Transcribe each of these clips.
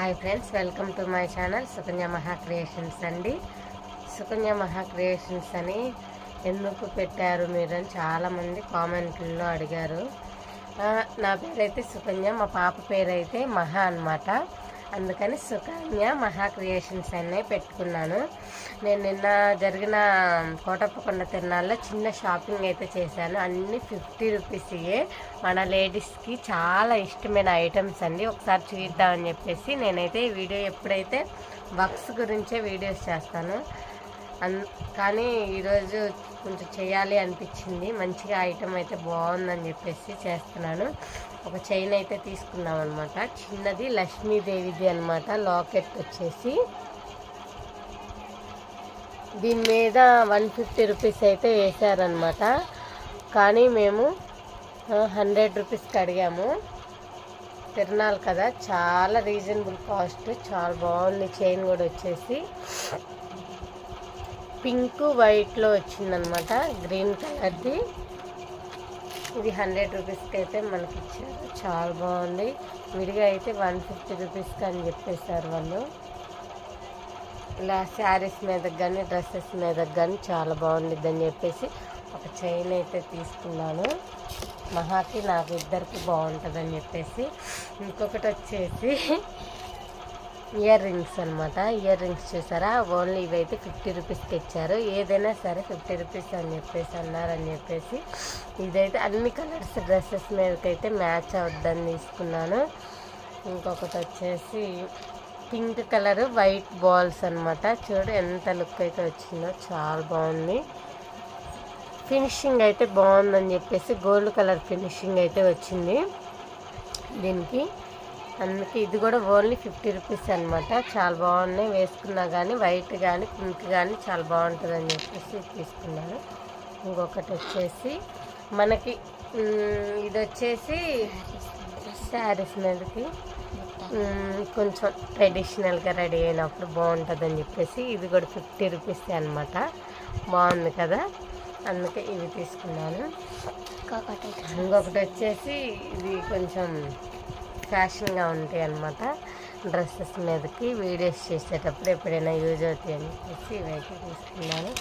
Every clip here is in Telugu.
Hi friends, welcome to my channel Sukanya మహా క్రియేషన్స్ అండి. సుకన్య మహా క్రియేషన్స్ అని ఎందుకు పెట్టారు మీరు అని చాలామంది కామెంట్లలో అడిగారు. నా పేరైతే సుకన్య, మా పాప పేరైతే మహా అన్నమాట. అందుకని సుకన్య మహా క్రియేషన్స్ అనే పెట్టుకున్నాను. నేను నిన్న జరిగిన కోటప్పకొండ తిరునాళ్ళలో చిన్న షాపింగ్ అయితే చేశాను. అన్నీ 50 రూపీస్యే. మన లేడీస్కి చాలా ఇష్టమైన ఐటమ్స్ అండి. ఒకసారి చూద్దామని చెప్పేసి నేనైతే ఈ వీడియో ఎప్పుడైతే వర్క్స్ గురించే వీడియోస్ చేస్తాను. కానీ ఈరోజు కొంచెం చేయాలి అనిపించింది. మంచిగా ఐటమ్ అయితే బాగుందని చెప్పేసి చేస్తున్నాను. ఒక చైన్ అయితే తీసుకున్నాం అనమాట. చిన్నది లక్ష్మీదేవిది అనమాట. లాకెట్ వచ్చేసి దీని మీద 150 రూపీస్ అయితే వేశారనమాట. కానీ మేము 100 రూపీస్కి అడిగాము. తిరునాళ్ళు కదా, చాలా రీజనబుల్ కాస్ట్. చాలా బాగుంది. చైన్ కూడా వచ్చేసి పింక్ వైట్లో వచ్చిందనమాట, గ్రీన్ కలర్ది. ఇది 100 రూపీస్కి అయితే మనకి ఇచ్చారు. చాలా బాగుంది. విడిగా అయితే 150 రూపీస్కి అని చెప్పేశారు వాళ్ళు. ఇలా శారీస్ మీదకి కానీ డ్రెస్సెస్ మీదకి కానీ చాలా బాగుండిద్ది అని చెప్పేసి ఒక చైన్ అయితే తీసుకున్నాను. మహాకి నాకు ఇద్దరికి బాగుంటుందని చెప్పేసి. ఇంకొకటి వచ్చేసి ఇయర్ రింగ్స్ అనమాట. ఇయర్ రింగ్స్ చూసారా, ఓన్లీ ఇవైతే 50 రూపీస్కి ఇచ్చారు. ఏదైనా సరే 50 రూపీస్ అని చెప్పేసి అన్నారని చెప్పేసి ఇదైతే అన్ని కలర్స్ డ్రెస్సెస్ మీదకైతే మ్యాచ్ అవుద్దని తీసుకున్నాను. ఇంకొకటి వచ్చేసి పింక్ కలర్ వైట్ బాల్స్ అనమాట. చూడు ఎంత లుక్ అయితే వచ్చిందో, చాలా బాగుంది. ఫినిషింగ్ అయితే బాగుందని చెప్పేసి గోల్డ్ కలర్ ఫినిషింగ్ అయితే వచ్చింది దీనికి. అందుకే ఇది కూడా ఓన్లీ 50 రూపీస్ అనమాట. చాలా బాగున్నాయి. వేసుకున్నా కానీ వైట్ కానీ పింక్ కానీ చాలా బాగుంటుందని చెప్పేసి తీసుకున్నాను. ఇంకొకటి వచ్చేసి మనకి ఇది వచ్చేసి శారీస్ మీదకి కొంచెం ట్రెడిషనల్గా రెడీ అయినప్పుడు బాగుంటుందని చెప్పేసి ఇది కూడా 50 రూపీస్ అనమాట. బాగుంది కదా, అందుకే ఇవి తీసుకున్నాను. ఇంకొకటి వచ్చేసి ఇది కొంచెం ఫ్యాషన్గా ఉంటాయి అన్నమాట. డ్రెస్సెస్ మీదకి వీడియోస్ చేసేటప్పుడు ఎప్పుడైనా యూజ్ అవుతాయి అని చెప్పేసి ఇవైతే తీసుకున్నాను.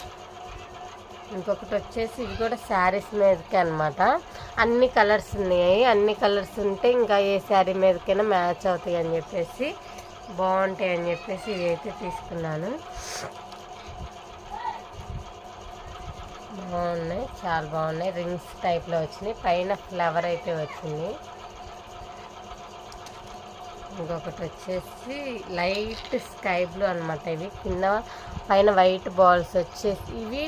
ఇంకొకటి వచ్చేసి ఇది కూడా శారీస్ మీదకి అనమాట. అన్ని కలర్స్ ఉన్నాయి. అన్ని కలర్స్ ఉంటే ఇంకా ఏ శారీ మీదకైనా మ్యాచ్ అవుతాయి అని చెప్పేసి బాగుంటాయి అని చెప్పేసి ఇవైతే తీసుకున్నాను. బాగున్నాయి, చాలా బాగున్నాయి. రింగ్స్ టైప్లో వచ్చినాయి. పైన ఫ్లవర్ అయితే వచ్చింది. ఇంకొకటి వచ్చేసి లైట్ స్కై బ్లూ అనమాట. ఇవి కింద పైన వైట్ బాల్స్ వచ్చేసి ఇవి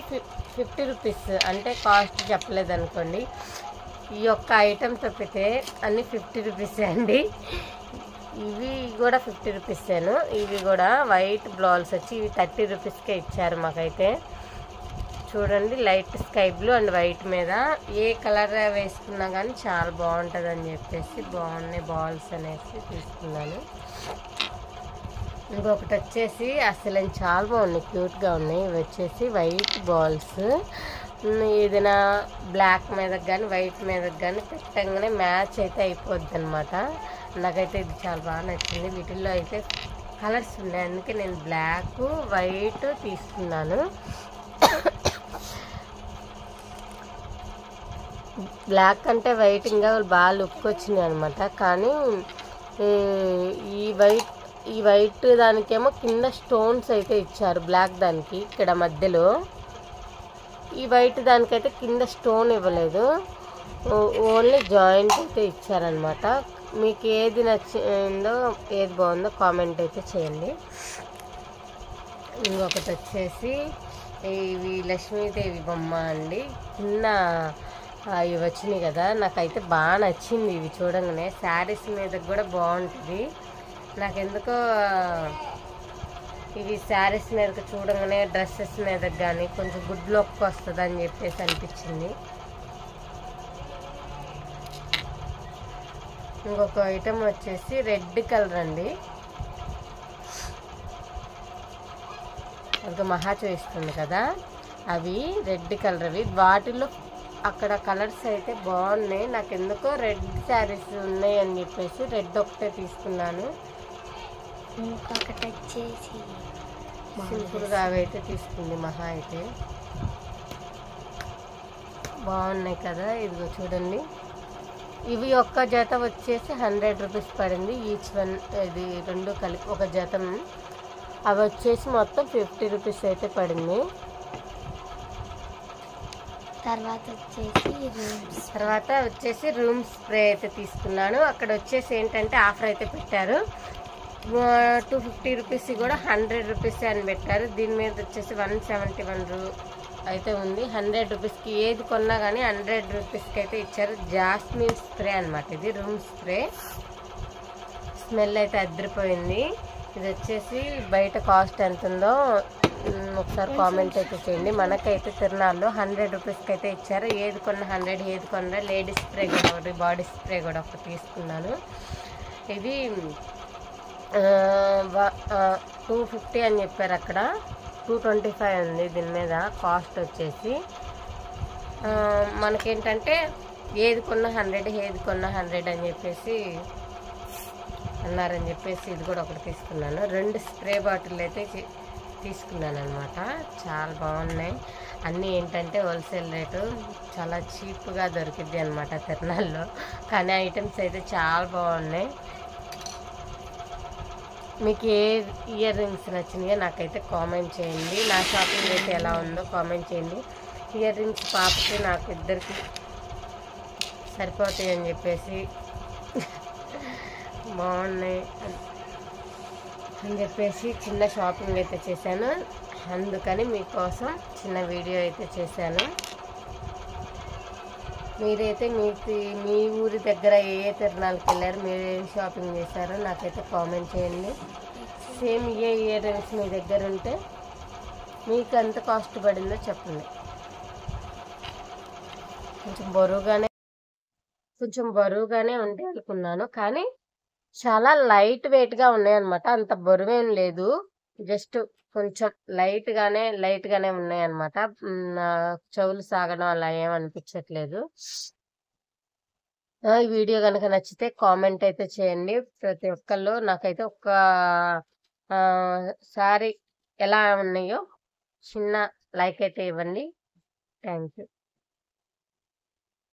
50 రూపీస్. అంటే కాస్ట్ చెప్పలేదు అనుకోండి. ఈ యొక్క ఐటమ్ తప్పితే అన్నీ 50 రూపీసే అండి. ఇవి కూడా 50 రూపీసేను. ఇవి కూడా వైట్ బాల్స్ వచ్చి ఇవి 30 రూపీస్కే ఇచ్చారు మాకైతే. చూడండి, light sky blue and white మీద ఏ కలర్ వేసుకున్నా కానీ చాలా బాగుంటుంది అని చెప్పేసి బాగున్నాయి బాల్స్ అనేసి తీసుకున్నాను. ఇంకొకటి వచ్చేసి అసలు చాలా బాగున్నాయి, క్యూట్గా ఉన్నాయి. ఇవి వచ్చేసి వైట్ బాల్స్. ఏదైనా బ్లాక్ మీదకి కానీ వైట్ మీదకి కానీ పెట్టంగానే మ్యాచ్ అయితే అయిపోద్ది అనమాట. నాకైతే ఇది చాలా బాగా నచ్చింది. వీటిల్లో అయితే కలర్స్ ఉన్నాయి, అందుకే నేను బ్లాక్ వైట్ తీసుకున్నాను. బ్లాక్ అంటే వైట్ ఇంకా బాగా లుక్ వచ్చినాయి అనమాట. కానీ ఈ వైట్ దానికేమో కింద స్టోన్స్ అయితే ఇచ్చారు. బ్లాక్ దానికి ఇక్కడ మధ్యలో, ఈ వైట్ దానికైతే కింద స్టోన్ ఇవ్వలేదు. ఓన్లీ జాయింట్ అయితే ఇచ్చారనమాట. మీకు ఏది నచ్చిందో ఏది బాగుందో కామెంట్ అయితే చేయండి. ఇంకొకటి వచ్చేసి ఇవి లక్ష్మీదేవి బొమ్మ అండి. కింద ఇవి వచ్చినాయి కదా, నాకైతే బాగా నచ్చింది. ఇవి చూడంగానే శారీస్ మీద కూడా బాగుంటుంది. నాకెందుకో ఇవి శారీస్ మీదకి చూడంగానే డ్రెస్సెస్ మీదకి కానీ కొంచెం గుడ్ లుక్ వస్తుంది అని చెప్పేసి అనిపించింది. ఇంకొక ఐటమ్ వచ్చేసి రెడ్ కలర్ అండి. అది మహా చూపిస్తుంది కదా, అవి రెడ్ కలర్. అవి వాటిలో అక్కడ కలర్స్ అయితే బాగున్నాయి. నాకు ఎందుకో రెడ్ శారీస్ ఉన్నాయి అని చెప్పేసి రెడ్ ఒకటే తీసుకున్నాను. ఇంకొకటి వచ్చేసి సింపుల్గా అవి అయితే తీసుకుంది మహా అయితే. బాగున్నాయి కదా, ఇదిగో చూడండి. ఇవి ఒక్క జత వచ్చేసి 100 రూపీస్ పడింది ఈచ్ వన్. ఇది రెండు కలిపి ఒక జతం. అవి వచ్చేసి మొత్తం 50 రూపీస్ అయితే పడింది. తర్వాత వచ్చేసి రూమ్ స్ప్రే అయితే తీసుకున్నాను. అక్కడ వచ్చేసి ఏంటంటే ఆఫర్ అయితే పెట్టారు. 250 రూపీస్ కూడా 100 రూపీస్ అని పెట్టారు. దీని మీద వచ్చేసి 171 అయితే ఉంది. 100 రూపీస్కి ఏది కొన్నా కానీ 100 రూపీస్కి అయితే ఇచ్చారు. జాస్మిన్ స్ప్రే అనమాట, ఇది రూమ్ స్ప్రే. స్మెల్ అయితే అదిరిపోయింది. ఇది వచ్చేసి బయట కాస్ట్ ఎంత ఉందో ఒకసారి కామెంట్ అయితే చేయండి. మనకైతే తిరునాళ్ళు 100 రూపీస్కి అయితే ఇచ్చారు. ఏది కొన్నా 100, ఏది కొన్నా. లేడీస్ స్ప్రే కూడా ఒకటి, బాడీ స్ప్రే కూడా ఒకటి తీసుకున్నాను. ఇది 250 అని చెప్పారు, అక్కడ 225 ఉంది దీని మీద కాస్ట్ వచ్చేసి. మనకేంటంటే ఏది కొన్నా 100, ఏది కొన్నా 100 అని చెప్పేసి అన్నారని చెప్పేసి ఇది కూడా ఒకటి తీసుకున్నాను. 2 స్ప్రే బాటిల్ అయితే తీసుకున్నాను అనమాట. చాలా బాగున్నాయి. అన్నీ ఏంటంటే హోల్సేల్ రేటు, చాలా చీప్గా దొరికిద్ది అనమాట తిరునాళ్ళలో. కానీ ఐటమ్స్ అయితే చాలా బాగున్నాయి. మీకు ఏ ఇయర్ రింగ్స్ నచ్చినాయో నాకైతే కామెంట్ చేయండి. నా షాపింగ్ అయితే ఎలా ఉందో కామెంట్ చేయండి. ఇయర్ రింగ్స్ పాపకి నాకు ఇద్దరికి సరిపోతాయి అని చెప్పేసి బాగున్నాయి అని చెప్పేసి చిన్న షాపింగ్ అయితే చేశాను. అందుకని మీకోసం చిన్న వీడియో అయితే చేశాను. మీరైతే మీ ఊరి దగ్గర ఏ తిరునాళ్ళకి వెళ్ళారు, మీరు ఏం షాపింగ్ చేశారో నాకైతే కామెంట్ చేయండి. సేమ్ ఏ ఇయర్ రింగ్స్ మీ దగ్గర ఉంటే మీకు ఎంత కాస్ట్ పడిందో చెప్పండి. కొంచెం బరువుగానే ఉంటే అనుకున్నాను, కానీ చాలా లైట్ వెయిట్గా ఉన్నాయి అనమాట. అంత బరువేం లేదు, జస్ట్ కొంచెం లైట్గానే ఉన్నాయి అనమాట. చెవులు సాగడం అలా ఏమనిపించట్లేదు. ఈ వీడియో కనుక నచ్చితే కామెంట్ అయితే చేయండి ప్రతి ఒక్కళ్ళు. నాకైతే ఒక్క సారీ ఎలా ఉన్నాయో చిన్న లైక్ అయితే ఇవ్వండి. Thank you.